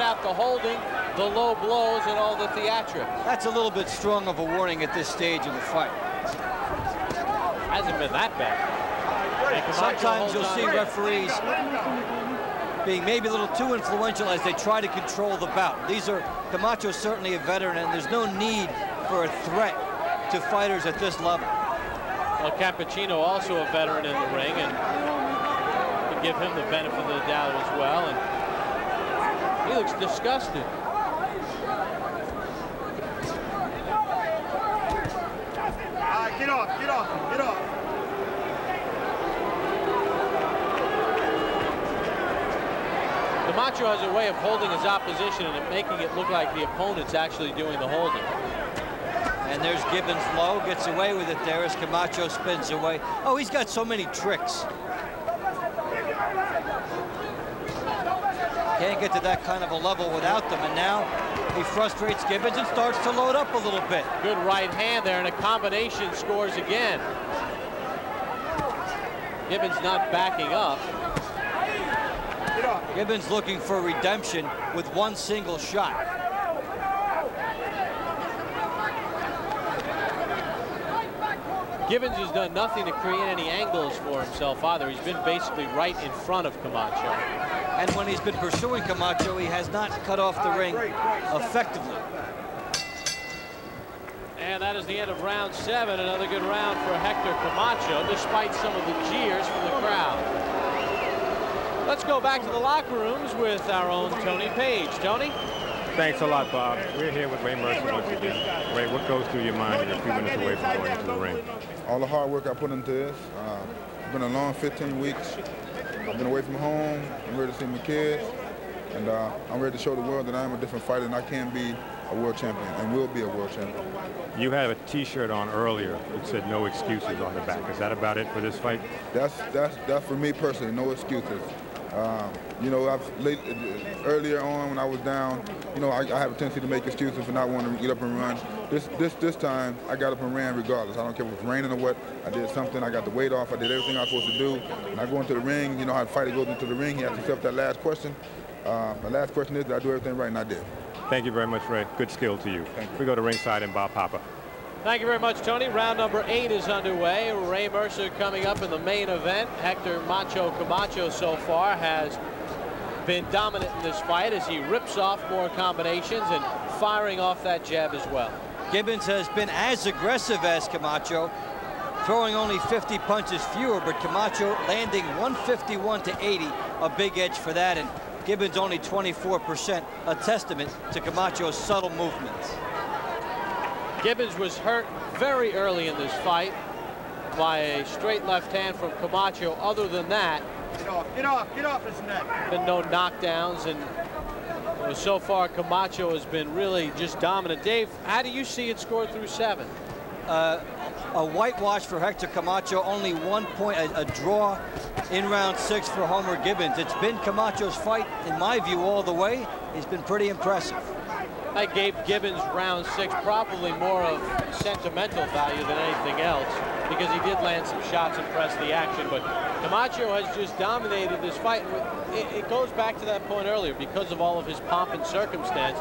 out the holding, the low blows, and all the theatrics. That's a little bit strong of a warning at this stage of the fight. Hasn't been that bad. Sometimes you'll see referees being maybe a little too influential as they try to control the bout. Camacho's certainly a veteran, and there's no need for a threat to fighters at this level. Well, Cappuccino also a veteran in the ring, and to give him the benefit of the doubt as well. And he looks disgusted. All right, get off, get off, get off. Camacho has a way of holding his opposition and making it look like the opponent's actually doing the holding. And there's Gibbins low, gets away with it there as Camacho spins away. Oh, he's got so many tricks. Can't get to that kind of a level without them, and now he frustrates Gibbins and starts to load up a little bit. Good right hand there, and a combination scores again. Gibbins not backing up. Gibbins looking for redemption with one single shot. Gibbins has done nothing to create any angles for himself either. He's been basically right in front of Camacho. And when he's been pursuing Camacho, he has not cut off the ring effectively. And that is the end of round 7. Another good round for Hector Camacho, despite some of the jeers from the crowd. Let's go back to the locker rooms with our own Tony Page. Tony? Thanks a lot, Bob. We're here with Ray Mercer once again. Ray, what goes through your mind a few minutes away from going into the ring? All the hard work I put into this. It's been a long 15 weeks. I've been away from home. I'm ready to see my kids. And I'm ready to show the world that I'm a different fighter and I can be a world champion and will be a world champion. You had a T-shirt on earlier that said no excuses on the back. Is that about it for this fight? That's for me personally, no excuses. You know, earlier on when I was down, you know, I have a tendency to make excuses for not wanting to get up and run. This time, I got up and ran regardless. I don't care if it was raining or what. I did something. I got the weight off. I did everything I was supposed to do. When I go into the ring, you know how the fighter goes into the ring. He asks himself that last question. My last question is, did I do everything right? And I did. Thank you very much, Ray. Good skill to you. We go to ringside and Bob Papa. Thank you very much, Tony. Round number 8 is underway. Ray Mercer coming up in the main event. Hector Macho Camacho so far has been dominant in this fight as he rips off more combinations and firing off that jab as well. Gibbins has been as aggressive as Camacho, throwing only 50 punches fewer, but Camacho landing 151 to 80, a big edge for that, and Gibbins only 24%, a testament to Camacho's subtle movements. Gibbins was hurt very early in this fight by a straight left hand from Camacho. Other than that, Get off his neck. Been no knockdowns, and so far Camacho has been really just dominant. Dave, how do you see it scored through 7? A whitewash for Hector Camacho, only 1 point, a draw in round 6 for Homer Gibbins. It's been Camacho's fight, in my view, all the way. He's been pretty impressive. I gave Gibbins round 6 probably more of sentimental value than anything else, because he did land some shots and press the action, but Camacho has just dominated this fight. It goes back to that point earlier. Because of all of his pomp and circumstance,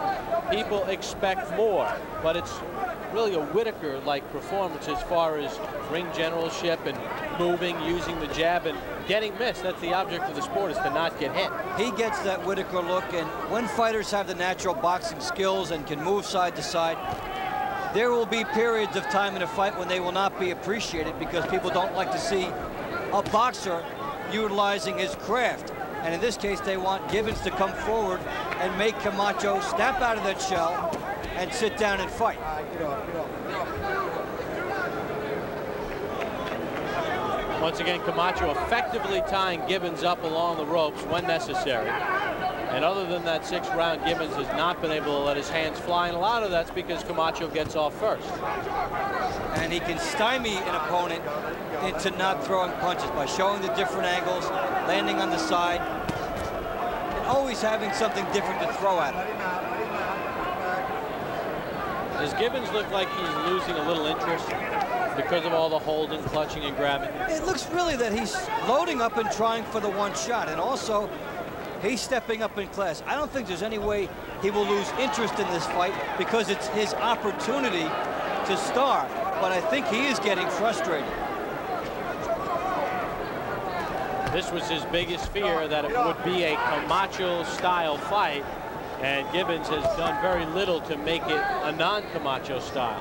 people expect more, but it's really a Whitaker-like performance as far as ring generalship and moving, using the jab, and getting missed. That's the object of the sport, is to not get hit. He gets that Whitaker look, and when fighters have the natural boxing skills and can move side to side, there will be periods of time in a fight when they will not be appreciated because people don't like to see a boxer utilizing his craft. And in this case, they want Gibbins to come forward and make Camacho snap out of that shell and sit down and fight. Once again, Camacho effectively tying Gibbins up along the ropes when necessary. And other than that 6th round, Gibbins has not been able to let his hands fly, and a lot of that's because Camacho gets off first. And he can stymie an opponent into not throwing punches by showing the different angles, landing on the side, and always having something different to throw at him. Does Gibbins look like he's losing a little interest because of all the holding, clutching, and grabbing? It looks really that he's loading up and trying for the one shot, and also He's stepping up in class. I don't think there's any way he will lose interest in this fight because it's his opportunity to star. But I think he is getting frustrated. This was his biggest fear, that it would be a Camacho-style fight, and Gibbins has done very little to make it a non-Camacho style.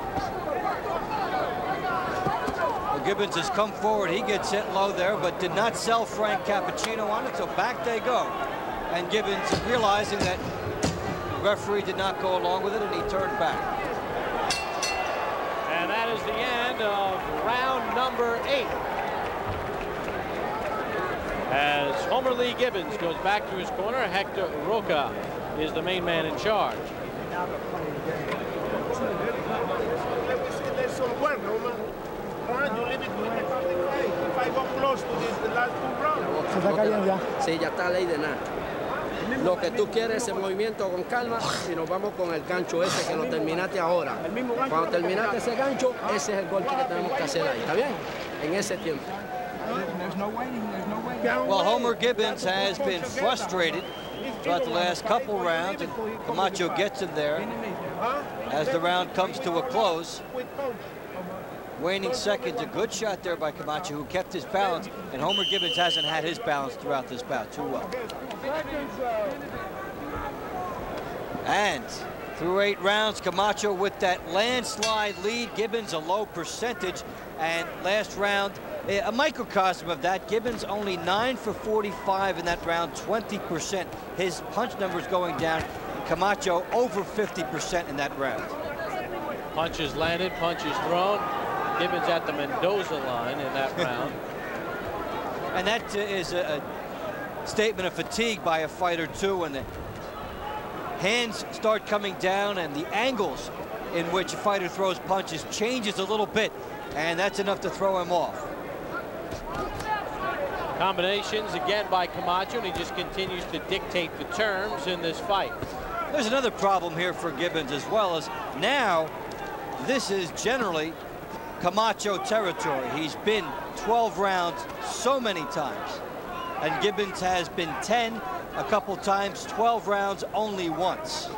Well, Gibbins has come forward. He gets hit low there, but did not sell Frank Cappuccino on it, so back they go. And Gibbins, realizing that the referee did not go along with it, and he turned back. And that is the end of round number 8. As Homer Lee Gibbins goes back to his corner, Hector Roca is the main man in charge. Sí, ya está ley de nada. Lo que tú quieres es movimiento con calma y nos vamos con el gancho ese que lo terminaste ahora. Cuando terminaste ese gancho, ese es el golpe que tenemos que hacer ahí. ¿Está bien? En ese tiempo. Well, Homer Gibbins has been frustrated throughout the last couple rounds, and Camacho gets him there as the round comes to a close. Waning seconds, a good shot there by Camacho, who kept his balance, and Homer Gibbins hasn't had his balance throughout this bout too well. And through 8 rounds, Camacho with that landslide lead. Gibbins a low percentage, and last round, a microcosm of that. Gibbins only 9 for 45 in that round, 20%. His punch numbers going down. Camacho over 50% in that round. Punches landed, punches thrown. Gibbins at the Mendoza line in that round. And that is a statement of fatigue by a fighter too, when the hands start coming down and the angles in which a fighter throws punches changes a little bit, and that's enough to throw him off. Combinations again by Camacho, and he just continues to dictate the terms in this fight. There's another problem here for Gibbins as well, as now this is generally Camacho territory. He's been 12 rounds so many times, and Gibbins has been 10 a couple times, 12 rounds only once.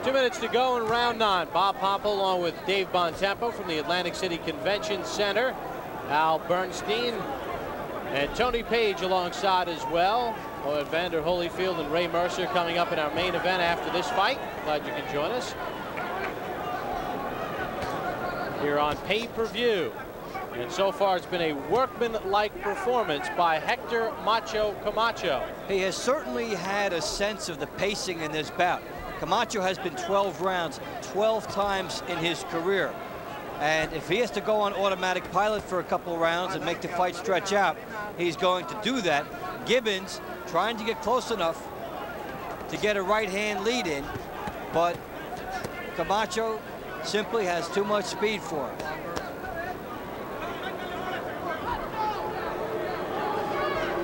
2 minutes to go in round 9. Bob Pompa along with Dave Bontempo from the Atlantic City Convention Center. Al Bernstein and Tony Page alongside as well. Evander Holyfield and Ray Mercer coming up in our main event after this fight. Glad you can join us here on pay-per-view. And so far it's been a workman-like performance by Hector Macho Camacho. He has certainly had a sense of the pacing in this bout. Camacho has been 12 rounds 12 times in his career. And if he has to go on automatic pilot for a couple rounds and make the fight stretch out, he's going to do that. Gibbins trying to get close enough to get a right-hand lead in, but Camacho simply has too much speed for him.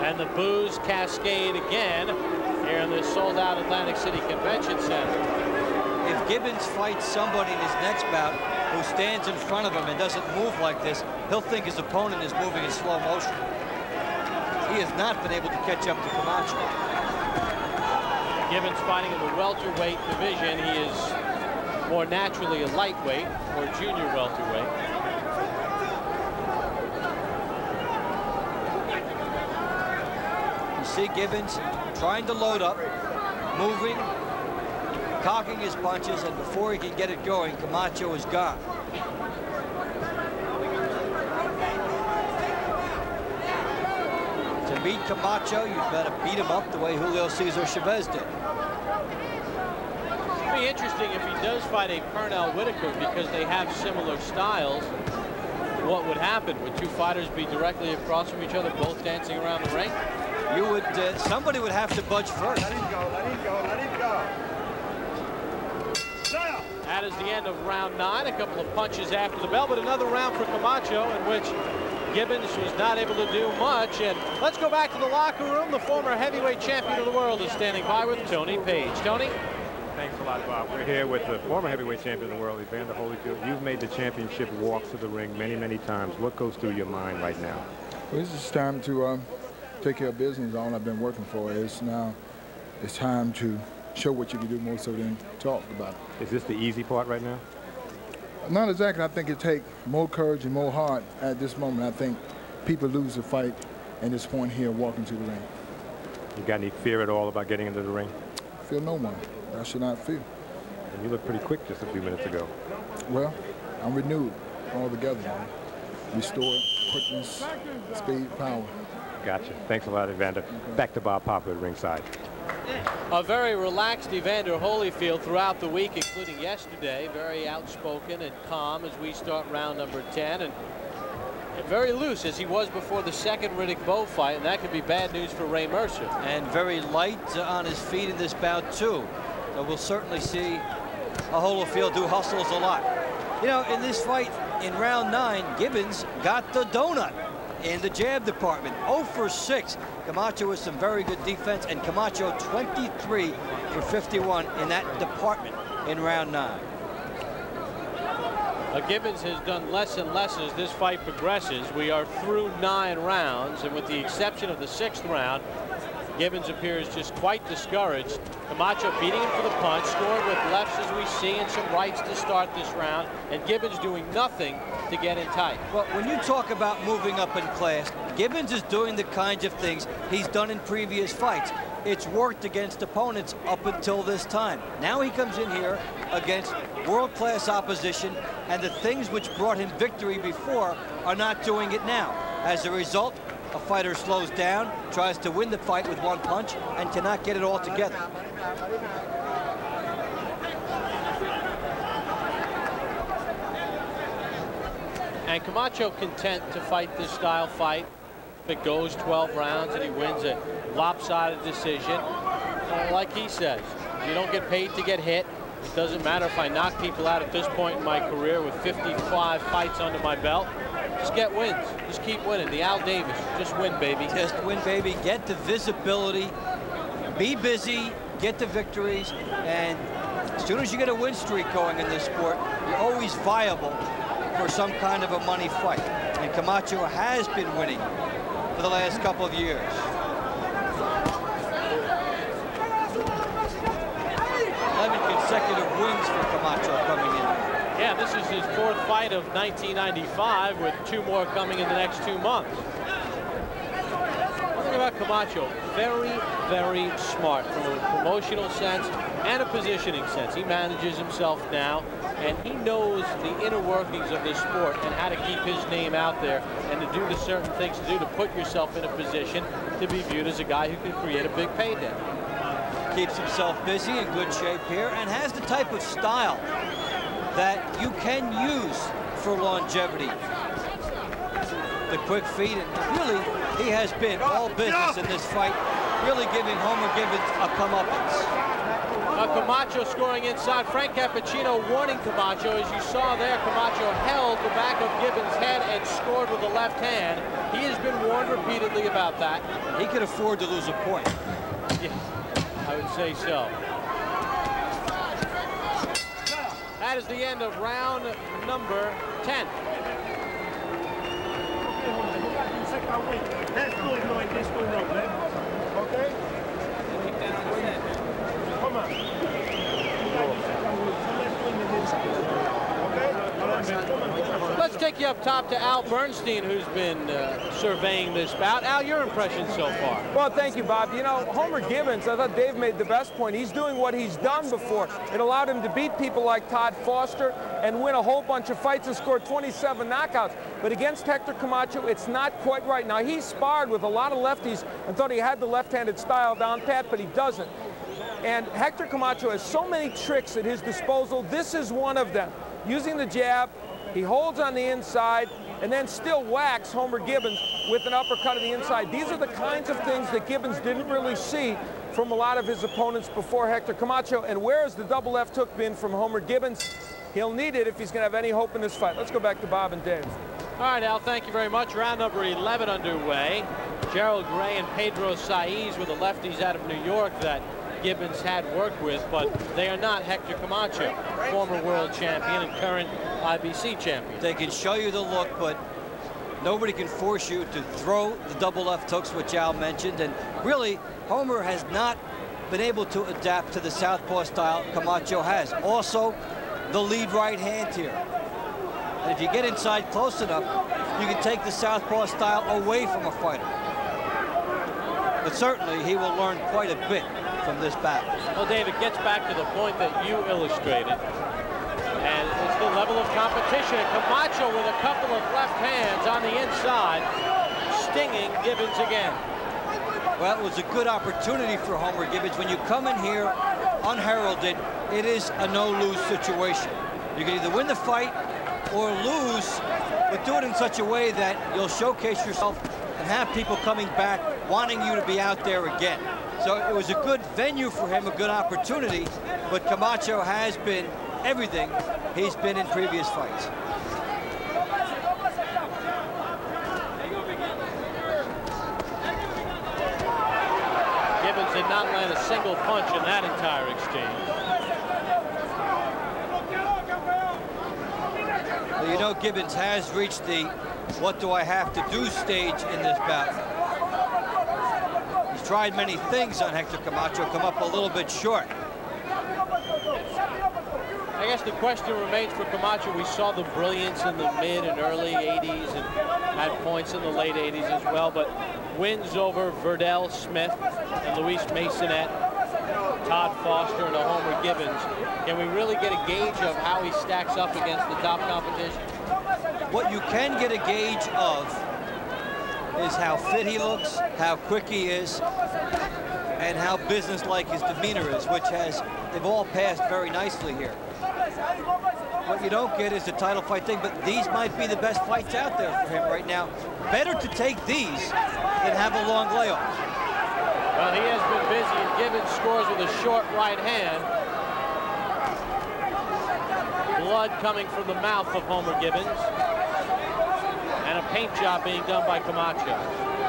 And the boos cascade again here in this sold-out Atlantic City Convention Center. If Gibbins fights somebody in his next bout who stands in front of him and doesn't move like this, he'll think his opponent is moving in slow motion. He has not been able to catch up to Camacho. Gibbins fighting in the welterweight division. He is more naturally a lightweight or junior welterweight. You see Gibbins trying to load up, moving, cocking his punches, and before he can get it going, Camacho is gone. To beat Camacho, you'd better beat him up the way Julio Cesar Chavez did. It'd be interesting if he does fight a Pernell Whitaker, because they have similar styles. What would happen? Would two fighters be directly across from each other, both dancing around the ring? You would, somebody would have to budge first. Let him go, let him go, let him go. That is the end of round 9. A couple of punches after the bell, but another round for Camacho in which Gibbins was not able to do much. And let's go back to the locker room. The former heavyweight champion of the world is standing by with Tony Page. Tony? Thanks a lot, Bob. We're here with the former heavyweight champion of the world, Evander Holyfield. You've made the championship walks to the ring many, many times. What goes through your mind right now? Well, it's just time to take care of business. All I've been working for is now it's time to show what you can do more so than talk about it. Is this the easy part right now? Not exactly. I think it takes more courage and more heart at this moment. I think people lose the fight at this point here walking to the ring. You got any fear at all about getting into the ring? Feel no one. I should not feel. And you look pretty quick just a few minutes ago. Well, I'm renewed altogether now. Restored, quickness, speed, power. Gotcha. Thanks a lot, Evander. Back to Bob Papa at ringside. A very relaxed Evander Holyfield throughout the week, including yesterday. Very outspoken and calm as we start round number 10. And very loose as he was before the second Riddick Bowe fight, and that could be bad news for Ray Mercer. And very light on his feet in this bout too. So we'll certainly see a Holyfield who hustles a lot. You know, in this fight in round 9, Gibbins got the donut in the jab department. 0 for 6. Camacho with some very good defense, and Camacho 23 for 51 in that department in round 9. Gibbins has done less and less as this fight progresses. We are through 9 rounds, and with the exception of the 6th round, Gibbins appears just quite discouraged. Camacho beating him for the punch, scored with lefts as we see, and some rights to start this round, and Gibbins doing nothing to get in tight. Well, when you talk about moving up in class, Gibbins is doing the kinds of things he's done in previous fights. It's worked against opponents up until this time. Now he comes in here against world-class opposition, and the things which brought him victory before are not doing it now. As a result, a fighter slows down, tries to win the fight with one punch, and cannot get it all together. And Camacho content to fight this style fight. If it goes 12 rounds and he wins a lopsided decision, like he says, you don't get paid to get hit. It doesn't matter if I knock people out at this point in my career with 55 fights under my belt. Just get wins. Just keep winning. The Al Davis. Just win, baby. Just win, baby. Get the visibility. Be busy. Get the victories. And as soon as you get a win streak going in this sport, you're always viable for some kind of a money fight. And Camacho has been winning for the last couple of years. Consecutive wins for Camacho coming in. Yeah, this is his 4th fight of 1995, with 2 more coming in the next 2 months. One thing about Camacho, very, very smart from a promotional sense and a positioning sense. He manages himself now, and he knows the inner workings of this sport and how to keep his name out there and to do the certain things to do to put yourself in a position to be viewed as a guy who can create a big payday. Keeps himself busy, in good shape here, and has the type of style that you can use for longevity. The quick feet, and really, he has been all business in this fight, really giving Homer Gibbins a comeuppance. Camacho scoring inside. Frank Cappuccino warning Camacho. As you saw there, Camacho held the back of Gibbins' head and scored with the left hand. He has been warned repeatedly about that. He could afford to lose a point. Yeah. I would say so. That is the end of round number 10. Let's do it, Lloyd. Let's do it, man. Okay? Come on. Let's take you up top to Al Bernstein, who's been surveying this bout. Al, your impressions so far? Well, thank you, Bob. You know, Homer Gibbins, I thought Dave made the best point. He's doing what he's done before. It allowed him to beat people like Todd Foster and win a whole bunch of fights and score 27 knockouts. But against Hector Camacho, it's not quite right. Now, he sparred with a lot of lefties and thought he had the left-handed style down pat, but he doesn't. And Hector Camacho has so many tricks at his disposal. This is one of them. Using the jab, he holds on the inside and then still whacks Homer Gibbins with an uppercut on the inside. These are the kinds of things that Gibbins didn't really see from a lot of his opponents before Hector Camacho. And where has the double left hook been from Homer Gibbins? He'll need it if he's going to have any hope in this fight. Let's go back to Bob and Dave. All right, Al, thank you very much. Round number 11 underway. Gerald Gray and Pedro Saiz were the lefties out of New York that Gibbins had worked with, but they are not Hector Camacho, former world champion and current IBC champion. They can show you the look, but Nobody can force you to throw the double left hooks, which Al mentioned. And really, Homer has not been able to adapt to the southpaw style Camacho has. Also, the lead right hand here. And if you get inside close enough, you can take the southpaw style away from a fighter. But certainly, he will learn quite a bit from this battle. Well, Dave, it gets back to the point that you illustrated. And it's the level of competition. Camacho with a couple of left hands on the inside, stinging Gibbins again. Well, it was a good opportunity for Homer Gibbins. When you come in here unheralded, it is a no-lose situation. You can either win the fight or lose, but do it in such a way that you'll showcase yourself and have people coming back wanting you to be out there again. So it was a good venue for him, a good opportunity, but Camacho has been everything he's been in previous fights. Gibbins did not land a single punch in that entire exchange. Well, you know, Gibbins has reached the what do I have to do stage in this bout. He's tried many things on Hector Camacho, come up a little bit short. I guess the question remains for Camacho. We saw the brilliance in the mid and early 80s and at points in the late 80s as well, but wins over Verdell Smith and Louis Maysonet, Todd Foster, and Homer Gibbins. Can we really get a gauge of how he stacks up against the top competition? What you can get a gauge of is how fit he looks, how quick he is, and how businesslike his demeanor is, which they've all passed very nicely here. What you don't get is the title fight thing, but these might be the best fights out there for him right now. Better to take these than have a long layoff. Well, he has been busy, and Gibbins scores with a short right hand. Blood coming from the mouth of Homer Gibbins. And a paint job being done by Camacho.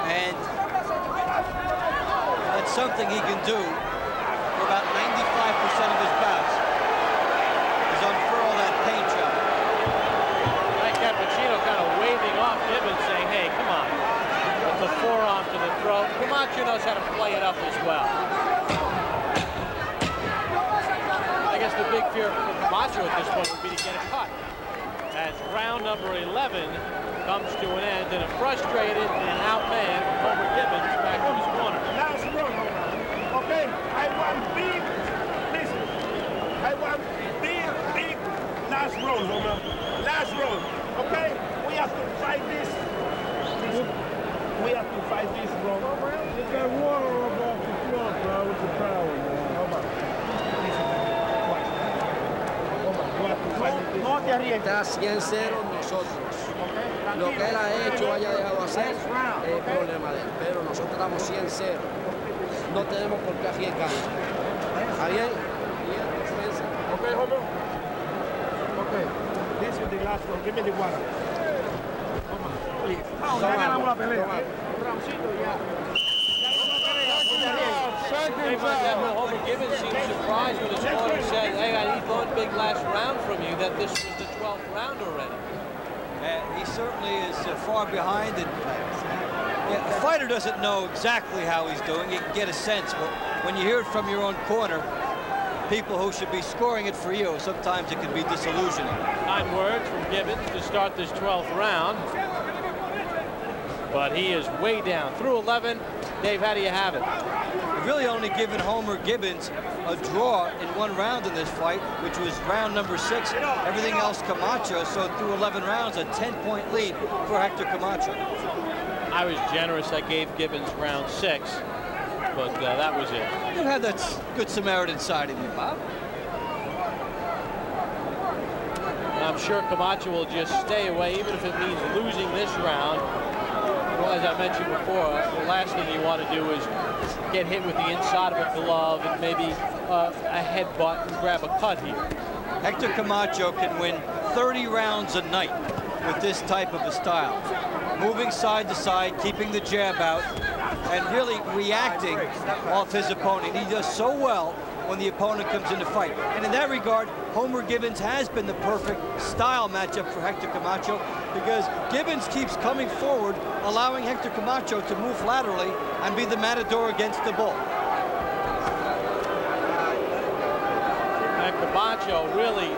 And that's something he can do for about 95% of his bouts. Is unfurl that paint job. Like Cappuccino kind of waving off Gibbins, saying, hey, come on. With the forearm to the throat. Camacho knows how to play it up as well. I guess the big fear for Camacho at this point would be to get a cut. As round number 11 comes to an end, and a frustrated and outmanned Homer Gibbins back to his corner. Last round, okay? I want big, listen, I want big last round, Homer. Last round, okay? We have to fight this. We have to fight this, bro. Get that water off the floor, bro, with the power, man. Está 100-0 nosotros. Lo que él ha hecho, haya dejado hacer, es problema de él. Pero nosotros estamos 100-0. No tenemos por qué arriesgar. ¿Está bien? Okay, Homer. Okay. This is the last one. Give me the water. Please. Ya ganamos la pelea. Homer Gibbins seemed surprised when his corner said, hey, I need one big last round from you, that this was the 12th round already. He certainly is far behind. And the fighter doesn't know exactly how he's doing. You can get a sense, but when you hear it from your own corner, people who should be scoring it for you, sometimes it can be disillusioning. 9 words from Gibbins to start this 12th round. But he is way down. Through 11, Dave, how do you have it? We've really only given Homer Gibbins a draw in 1 round in this fight, which was round number 6. Everything else Camacho, so through 11 rounds, a 10-point lead for Hector Camacho. I was generous. I gave Gibbins round 6, but that was it. You had that good Samaritan side of you, Bob. I'm sure Camacho will just stay away, even if it means losing this round. Well, as I mentioned before, the last thing you want to do is get hit with the inside of a glove and maybe a headbutt and grab a cut here. Hector Camacho can win 30 rounds a night with this type of a style. Moving side to side, keeping the jab out, and really reacting off his opponent. He does so well when the opponent comes in to fight. And in that regard, Homer Gibbins has been the perfect style matchup for Hector Camacho, because Gibbins keeps coming forward, allowing Hector Camacho to move laterally and be the matador against the bull. And Camacho really,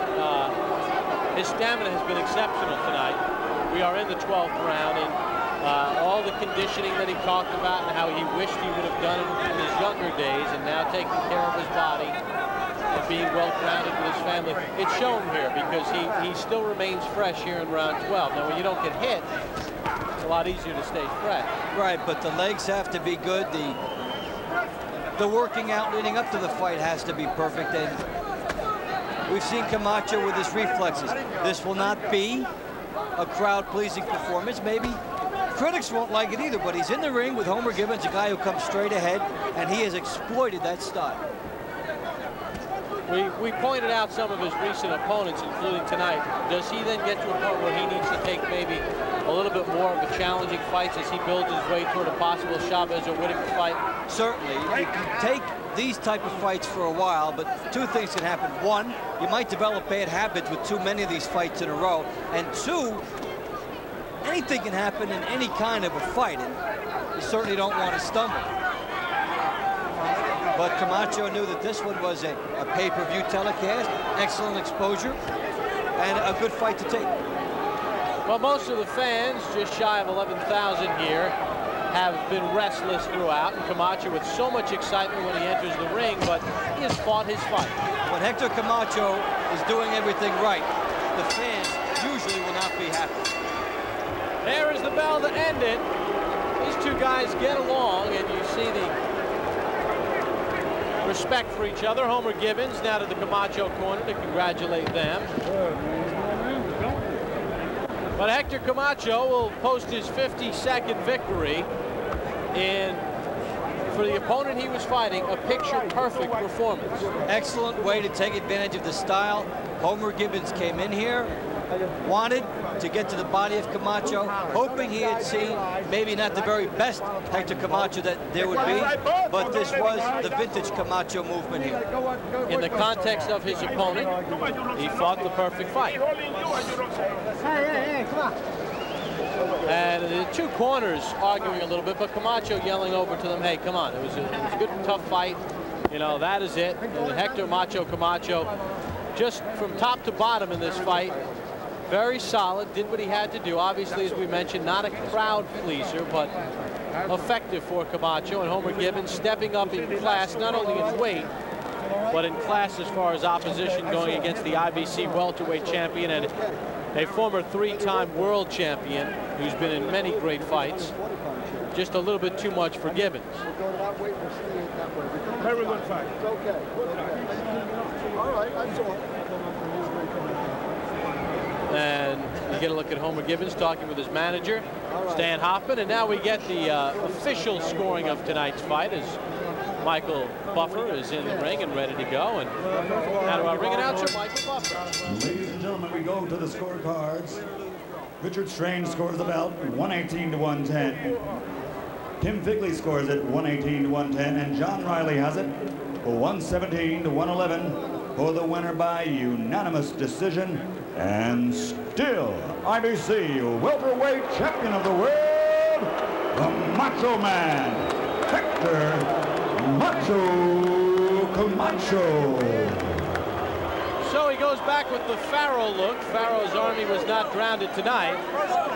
his stamina has been exceptional tonight. We are in the 12th round, and all the conditioning that he talked about and how he wished he would have done it in his younger days, and now taking care of his body and being well-grounded with his family, it's shown here because he still remains fresh here in round 12. Now, when you don't get hit, it's a lot easier to stay fresh. Right, but the legs have to be good. The working out leading up to the fight has to be perfect, and we've seen Camacho with his reflexes. This will not be a crowd-pleasing performance. Maybe critics won't like it either, but he's in the ring with Homer Gibbins, a guy who comes straight ahead, and he has exploited that style. We pointed out some of his recent opponents, including tonight. Does he then get to a point where he needs to take maybe a little bit more of the challenging fights as he builds his way toward a possible Chavez or Whittaker fight? Certainly. You can take these type of fights for a while, but two things can happen. One, you might develop bad habits with too many of these fights in a row. And two, anything can happen in any kind of a fight, and you certainly don't want to stumble. But Camacho knew that this one was a pay-per-view telecast, excellent exposure, and a good fight to take. Well, most of the fans, just shy of 11,000 here, have been restless throughout, and Camacho with so much excitement when he enters the ring, but he has fought his fight. When Hector Camacho is doing everything right, the fans usually will not be happy. There is the bell to end it. These two guys get along, and you see the respect for each other. Homer Gibbins now to the Camacho corner to congratulate them. But Hector Camacho will post his 52nd victory in, for the opponent he was fighting, a picture-perfect performance. Excellent way to take advantage of the style. Homer Gibbins came in here, wanted to get to the body of Camacho, hoping he had seen maybe not the very best Hector Camacho that there would be, but this was the vintage Camacho movement here. In the context of his opponent, he fought the perfect fight. And the two corners arguing a little bit, but Camacho yelling over to them, hey, come on, it was a good, tough fight. You know, that is it. And Hector Macho Camacho, just from top to bottom in this fight, very solid, did what he had to do. Obviously, as we mentioned, not a crowd pleaser, but effective for Camacho. And Homer Gibbins stepping up in class, not only in weight, but in class as far as opposition, going against the IBC welterweight champion and a former three-time world champion who's been in many great fights. Just a little bit too much for Gibbins. Very good fight. Okay. All right, I saw it. And you get a look at Homer Gibbins talking with his manager, Stan Hoffman. And now we get the official scoring of tonight's fight as Michael Buffer is in the ring and ready to go. And now to our ring announcer, Michael Buffer. Ladies and gentlemen, we go to the scorecards. Richard Strange scores the bout 118 to 110. Tim Figley scores it 118 to 110, and John Riley has it 117 to 111 for the winner by unanimous decision, and still IBC welterweight champion of the world, the Macho Man, Hector Macho Camacho. So he goes back with the Pharaoh look. Pharaoh's army was not grounded tonight.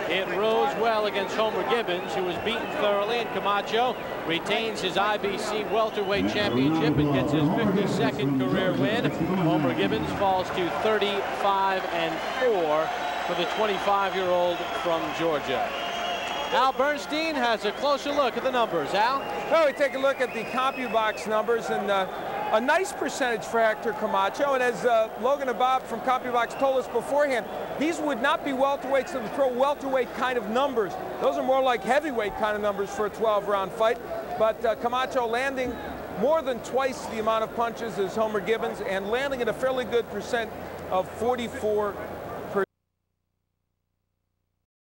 It rose well against Homer Gibbins, who was beaten thoroughly, and Camacho retains his IBC welterweight championship and gets his 52nd career win. Homer Gibbins falls to 35-4 for the 25-year-old from Georgia. Al Bernstein has a closer look at the numbers. Al? Well, we take a look at the CompuBox numbers, and a nice percentage for Hector Camacho. And as Logan and Bob from CompuBox told us beforehand, these would not be welterweights that would throw welterweight kind of numbers. Those are more like heavyweight kind of numbers for a 12-round fight. But Camacho landing more than twice the amount of punches as Homer Gibbins and landing at a fairly good percent of 44